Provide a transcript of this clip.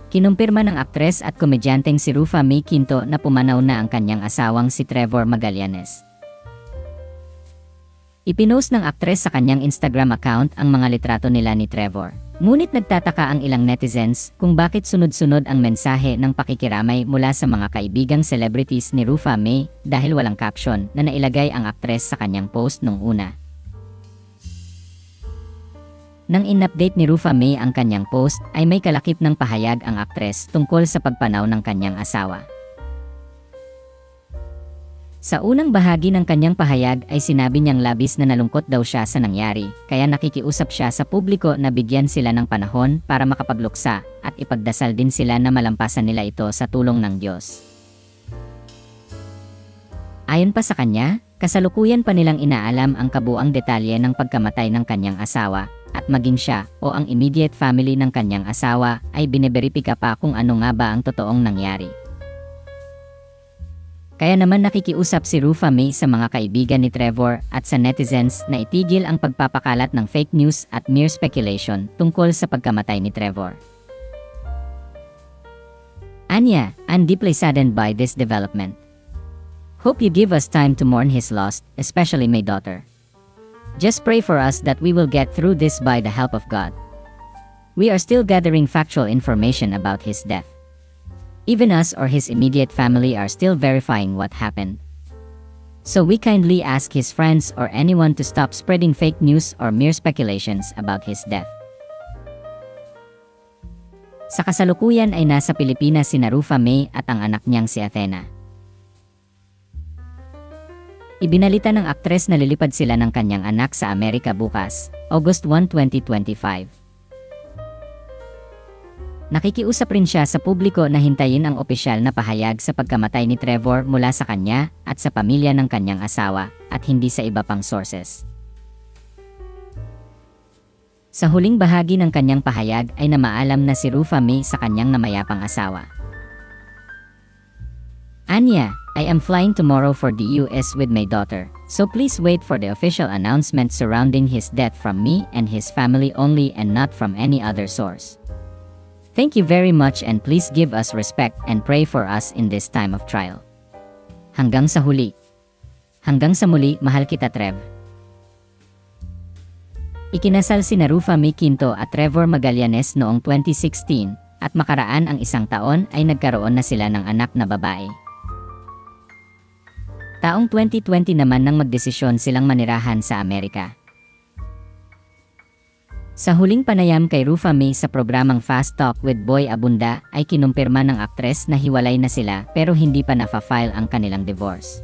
Kinumpirma ng aktres at komedyanteng si Rufa May Quinto na pumanaw na ang kanyang asawang si Trevor Magallanes. Ipinost ng aktres sa kanyang Instagram account ang mga litrato nila ni Trevor. Ngunit nagtataka ang ilang netizens kung bakit sunod-sunod ang mensahe ng pakikiramay mula sa mga kaibigang celebrities ni Rufa May dahil walang caption na nailagay ang aktres sa kanyang post nung una. Nang in-update ni Rufa May ang kanyang post ay may kalakip ng pahayag ang aktres tungkol sa pagpanaw ng kanyang asawa. Sa unang bahagi ng kanyang pahayag ay sinabi niyang labis na nalungkot daw siya sa nangyari, kaya nakikiusap siya sa publiko na bigyan sila ng panahon para makapagluksa at ipagdasal din sila na malampasan nila ito sa tulong ng Diyos. Ayon pa sa kanya, kasalukuyan pa nilang inaalam ang kabuuang detalye ng pagkamatay ng kanyang asawa, at maging siya o ang immediate family ng kanyang asawa ay bineberipika pa kung ano nga ba ang totoong nangyari. Kaya naman nakikiusap si Rufa May sa mga kaibigan ni Trevor at sa netizens na itigil ang pagpapakalat ng fake news at mere speculation tungkol sa pagkamatay ni Trevor. Anya, I'm deeply saddened by this development. Hope you give us time to mourn his loss, especially my daughter. Just pray for us that we will get through this by the help of God. We are still gathering factual information about his death. Even us or his immediate family are still verifying what happened. So we kindly ask his friends or anyone to stop spreading fake news or mere speculations about his death. Sa kasalukuyan ay nasa Pilipinas si Rufa May at ang anak niyang si Athena. Ibinalita ng aktres na lilipad sila ng kanyang anak sa Amerika bukas, August 1, 2025. Nakikiusap rin siya sa publiko na hintayin ang opisyal na pahayag sa pagkamatay ni Trevor mula sa kanya at sa pamilya ng kanyang asawa at hindi sa iba pang sources. Sa huling bahagi ng kanyang pahayag ay namaalam na si Rufa May sa kanyang namayapang asawa. Anya, I am flying tomorrow for the US with my daughter, so please wait for the official announcement surrounding his death from me and his family only and not from any other source. Thank you very much and please give us respect and pray for us in this time of trial. Hanggang sa huli. Hanggang sa muli, mahal kita Trev. Ikinasal si Rufa May Quinto at Trevor Magallanes noong 2016 at makaraan ang isang taon ay nagkaroon na sila ng anak na babae. Taong 2020 naman nang magdesisyon silang manirahan sa Amerika. Sa huling panayam kay Rufa May sa programang Fast Talk with Boy Abunda ay kinumpirma ng aktres na hiwalay na sila pero hindi pa na-file ang kanilang divorce.